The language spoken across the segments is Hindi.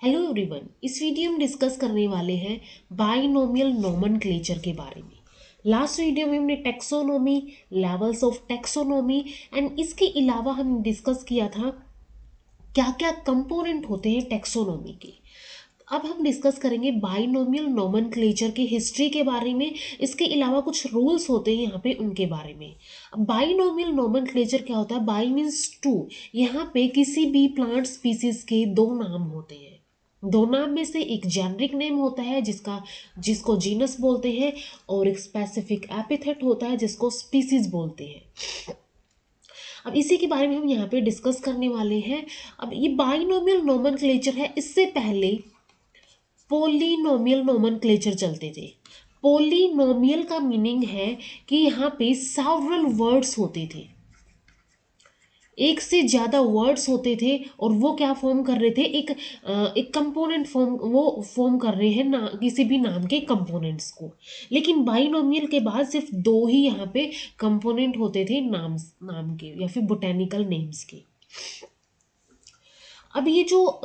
हेलो एवरीवन, इस वीडियो में डिस्कस करने वाले हैं बाइनोमियल नोमेनक्लेचर के बारे में। लास्ट वीडियो में हमने taxonomy, levels of taxonomy and इसके अलावा हम डिस्कस किया था क्या क्या कंपोनेंट होते हैं टेक्सोनोमी के। अब हम डिस्कस करेंगे बाइनोमियल नोमेनक्लेचर की हिस्ट्री के बारे में। इसके अलावा कुछ रूल्स होते हैं यहाँ पे, उनके बारे में। अब बाइनोमियल नोमेनक्लेचर क्या होता है? By means to. यहाँ पे किसी भी प्लांट स्पीसीज के दो नाम होते हैं। दो नाम में से एक जेनरिक नेम होता है जिसको जीनस बोलते हैं, और एक स्पेसिफिक एपिथेट होता है जिसको स्पीसीज बोलते हैं। अब इसी के बारे में हम यहाँ पे डिस्कस करने वाले हैं। अब ये बाइनोमियल नोमेनक्लेचर है, इससे पहले पोलिनोमियल नोमेनक्लेचर चलते थे। पोलिनोमियल का मीनिंग है कि यहाँ पे सेवरल वर्ड्स होते थे, एक से ज़्यादा वर्ड्स होते थे, और वो क्या फॉर्म कर रहे थे, एक कंपोनेंट फॉर्म कर रहे हैं ना, किसी भी नाम के कंपोनेंट्स को। लेकिन बाइनोमियल के बाद सिर्फ दो ही यहाँ पे कंपोनेंट होते थे नाम के या फिर बोटेनिकल नेम्स के। अब ये जो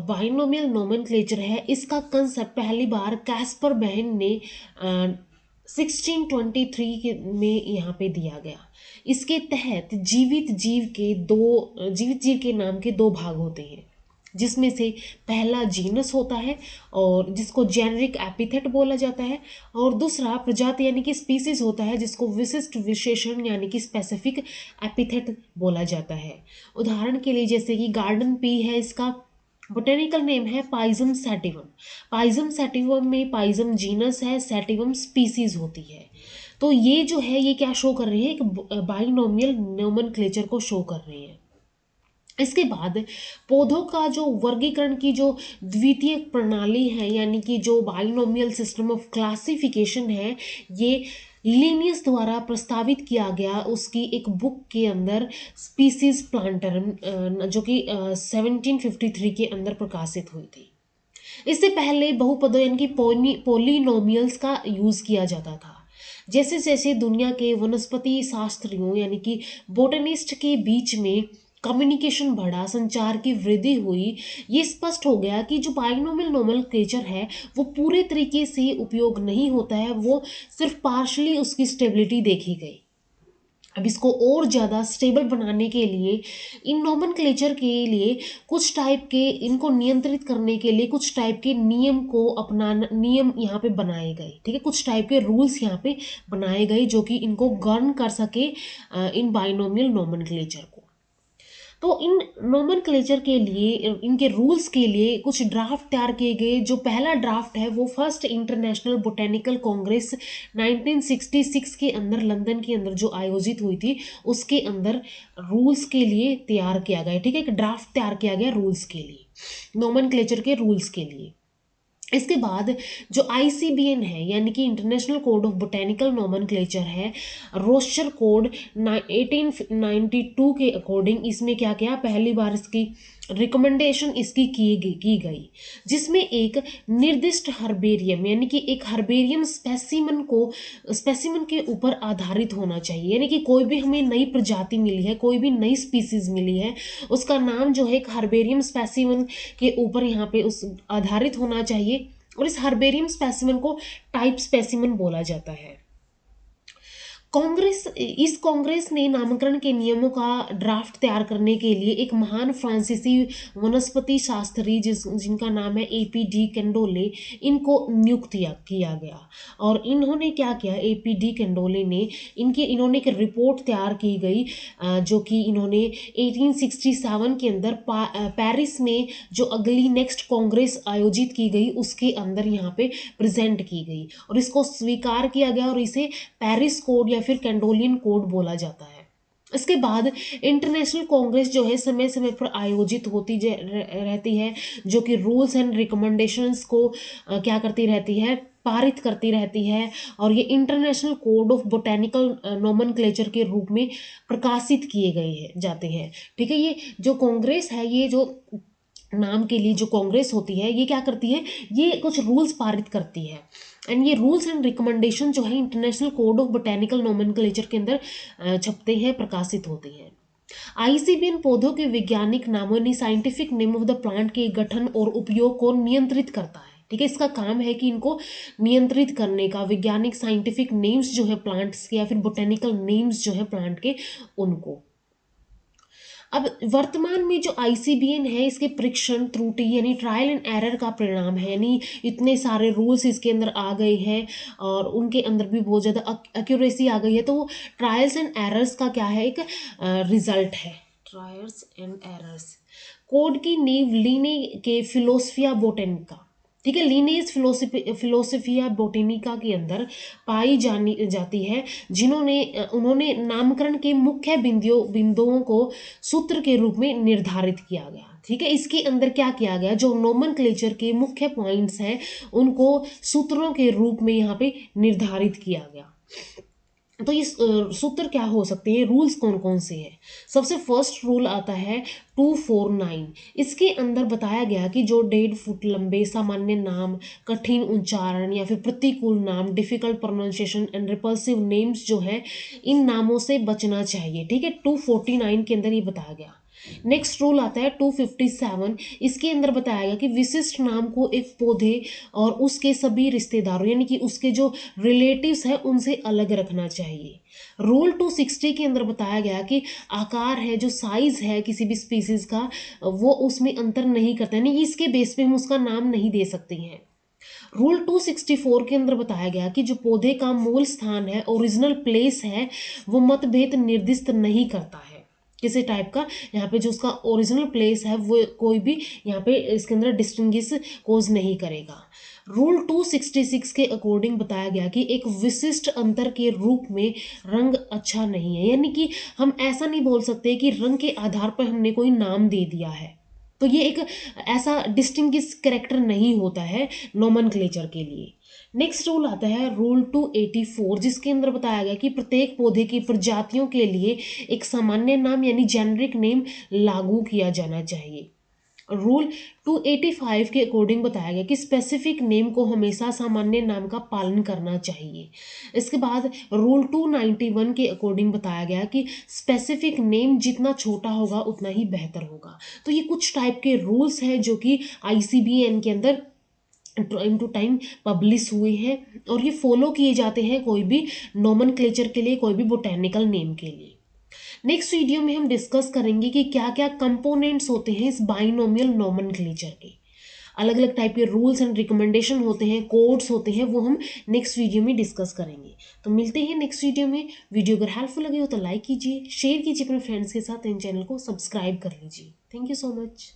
बाइनोमियल नोमेनक्लेचर है, इसका कंसेप्ट पहली बार कैस्पर बेहन ने 1623 में यहाँ पे दिया गया। इसके तहत जीवित जीव के नाम के दो भाग होते हैं, जिसमें से पहला जीनस होता है और जिसको जेनरिक एपिथेट बोला जाता है, और दूसरा प्रजाति यानी कि स्पीसीज होता है जिसको विशिष्ट विशेषण यानी कि स्पेसिफिक एपिथेट बोला जाता है। उदाहरण के लिए जैसे कि गार्डन पी है, इसका बोटेनिकल नेम है पाइजम सैटिवम। पाइजम सैटिवम में पाइजम जीनस है, सैटिवम स्पीसीज होती है। तो ये जो है ये क्या शो कर रहे हैं, एक बाइनोमियल नोमेनक्लेचर को शो कर रहे हैं। इसके बाद पौधों का जो वर्गीकरण की जो द्वितीय प्रणाली है, यानी कि जो बाइनोमियल सिस्टम ऑफ क्लासिफिकेशन है, ये लिनियस द्वारा प्रस्तावित किया गया उसकी एक बुक के अंदर, स्पीसीज प्लांटरम, जो कि 1753 के अंदर प्रकाशित हुई थी। इससे पहले बहुपदों यानी कि पोलिनोमियल्स का यूज किया जाता था। जैसे जैसे दुनिया के वनस्पति शास्त्रियों यानी कि बोटनिस्ट के बीच में कम्युनिकेशन बढ़ा, संचार की वृद्धि हुई, ये स्पष्ट हो गया कि जो बाइनोमियल नोमेनक्लेचर है वो पूरे तरीके से उपयोग नहीं होता है, वो सिर्फ पार्शली उसकी स्टेबिलिटी देखी गई। अब इसको और ज़्यादा स्टेबल बनाने के लिए इन नोमेनक्लेचर के लिए कुछ टाइप के, इनको नियंत्रित करने के लिए कुछ टाइप के नियम यहाँ पे बनाए गए। ठीक है, कुछ टाइप के रूल्स यहाँ पे बनाए गए जो कि इनको गवर्न कर सके इन बाइनोमियल नोमेनक्लेचर को। तो इन नोमेनक्लेचर के लिए, इनके रूल्स के लिए कुछ ड्राफ्ट तैयार किए गए। जो पहला ड्राफ्ट है वो फर्स्ट इंटरनेशनल बोटेनिकल कांग्रेस 1966 के अंदर, लंदन के अंदर जो आयोजित हुई थी, उसके अंदर रूल्स के लिए तैयार किया गया। ठीक है, एक ड्राफ्ट तैयार किया गया रूल्स के लिए, नोमेनक्लेचर के रूल्स के लिए। इसके बाद जो ICBN है यानी कि international code of botanical nomenclature है, रोस्टर कोड 1892 के अकॉर्डिंग इसमें क्या किया, पहली बार इसकी रिकमेंडेशन इसकी की गई, जिसमें एक निर्दिष्ट हर्बेरियम यानी कि एक हर्बेरियम स्पेसिमन के ऊपर आधारित होना चाहिए। यानी कि कोई भी हमें नई प्रजाति मिली है, कोई भी नई स्पीसीज मिली है, उसका नाम जो है एक हर्बेरियम स्पेसिमन के ऊपर यहाँ पे उस आधारित होना चाहिए, और इस हर्बेरियम स्पेसिमन को टाइप स्पेसिमन बोला जाता है। इस कांग्रेस ने नामकरण के नियमों का ड्राफ्ट तैयार करने के लिए एक महान फ्रांसीसी वनस्पति शास्त्री जिनका नाम है APD कैंडोले, इनको नियुक्त किया गया। और इन्होंने क्या किया, APD कैंडोले ने इन्होंने एक रिपोर्ट तैयार की गई, जो कि इन्होंने 1867 के अंदर पेरिस में जो अगली नेक्स्ट कांग्रेस आयोजित की गई उसके अंदर यहाँ पे प्रेजेंट की गई, और इसको स्वीकार किया गया, और इसे पेरिस कोड या फिर कैंडोलियन कोड बोला जाता है। इसके बाद इंटरनेशनल कांग्रेस जो है समय समय पर आयोजित होती रहती है, जो कि रूल्स एंड रिकमेंडेशंस को क्या करती रहती है, पारित करती रहती है, और ये international code of botanical nomenclature के रूप में प्रकाशित किए गए जाते हैं। ठीक है, ये जो कांग्रेस है, ये जो नाम के लिए जो कांग्रेस होती है, ये क्या करती है, ये कुछ रूल्स पारित करती है, एंड ये रूल्स एंड रिकमेंडेशन जो है international code of botanical nomenclature के अंदर छपते हैं, प्रकाशित होते हैं। आईसीबीएन पौधों के वैज्ञानिक नामों यानी scientific name of the plant के गठन और उपयोग को नियंत्रित करता है। ठीक है, इसका काम है कि इनको नियंत्रित करने का, वैज्ञानिक साइंटिफिक नेम्स जो है प्लांट्स के या फिर बोटेनिकल नेम्स जो है प्लांट के, उनको। अब वर्तमान में जो आईसीबीएन है, इसके परीक्षण त्रुटि यानी ट्रायल एंड एरर का परिणाम है, यानी इतने सारे रूल्स इसके अंदर आ गए हैं और उनके अंदर भी बहुत ज़्यादा एक्यूरेसी आ गई है, तो वो ट्रायल्स एंड एरर्स का क्या है, एक रिजल्ट है। ट्रायल्स एंड एरर्स कोड की नींव लीने के फिलोसफिया बोटेनिका, ठीक है, लीनेज फिलोसफिया बोटेनिका के अंदर पाई जाती है, उन्होंने नामकरण के मुख्य बिंदुओं को सूत्र के रूप में निर्धारित किया गया। ठीक है, इसके अंदर क्या किया गया, जो नोमेनक्लेचर के मुख्य पॉइंट्स हैं उनको सूत्रों के रूप में यहाँ पे निर्धारित किया गया। तो ये सूत्र क्या हो सकते हैं, रूल्स कौन कौन से हैं। सबसे फर्स्ट रूल आता है 249। इसके अंदर बताया गया कि जो 1.5 फुट लंबे सामान्य नाम, कठिन उच्चारण या फिर प्रतिकूल नाम, difficult pronunciation and repulsive names जो है, इन नामों से बचना चाहिए। ठीक है, 249 के अंदर ये बताया गया। नेक्स्ट रूल आता है 257। इसके अंदर बताया गया कि विशिष्ट नाम को एक पौधे और उसके सभी रिश्तेदारों यानी कि उसके जो रिलेटिव्स हैं उनसे अलग रखना चाहिए। रूल 260 के अंदर बताया गया कि आकार है, जो साइज है किसी भी स्पीसीज का, वो उसमें अंतर नहीं करता, यानी इसके बेस पे हम उसका नाम नहीं दे सकते हैं। रूल 264 के अंदर बताया गया कि जो पौधे का मूल स्थान है, ओरिजिनल प्लेस है, वो मतभेद निर्दिष्ट नहीं करता है किसी टाइप का। यहाँ पे जो उसका ओरिजिनल प्लेस है वो कोई भी यहाँ पे इसके अंदर डिस्टिंग्विश कोज नहीं करेगा। रूल 266 के अकॉर्डिंग बताया गया कि एक विशिष्ट अंतर के रूप में रंग अच्छा नहीं है, यानी कि हम ऐसा नहीं बोल सकते कि रंग के आधार पर हमने कोई नाम दे दिया है, तो ये एक ऐसा डिस्टिंग्विश कैरेक्टर नहीं होता है नोमेनक्लेचर के लिए। नेक्स्ट रूल आता है रूल 284, जिसके अंदर बताया गया कि प्रत्येक पौधे की प्रजातियों के लिए एक सामान्य नाम यानी जेनरिक नेम लागू किया जाना चाहिए। रूल 285 के अकॉर्डिंग बताया गया कि स्पेसिफिक नेम को हमेशा सामान्य नाम का पालन करना चाहिए। इसके बाद रूल 291 के अकॉर्डिंग बताया गया कि स्पेसिफिक नेम जितना छोटा होगा उतना ही बेहतर होगा। तो ये कुछ टाइप के रूल्स हैं जो कि आईसीबीएन के अंदर टाइम टू टाइम पब्लिश हुए हैं और ये फॉलो किए जाते हैं कोई भी नोमेनक्लेचर के लिए, कोई भी बोटेनिकल नेम के लिए। नेक्स्ट वीडियो में हम डिस्कस करेंगे कि क्या क्या कंपोनेंट्स होते हैं इस बाइनोमियल नोमेनक्लेचर के, अलग अलग टाइप के रूल्स एंड रिकमेंडेशन होते हैं, कोड्स होते हैं, वो हम नेक्स्ट वीडियो में डिस्कस करेंगे। तो मिलते हैं नेक्स्ट वीडियो में। वीडियो अगर हेल्पफुल लगे हो तो लाइक कीजिए, शेयर कीजिए अपने फ्रेंड्स के साथ, इन चैनल को सब्सक्राइब कर लीजिए। Thank you so much.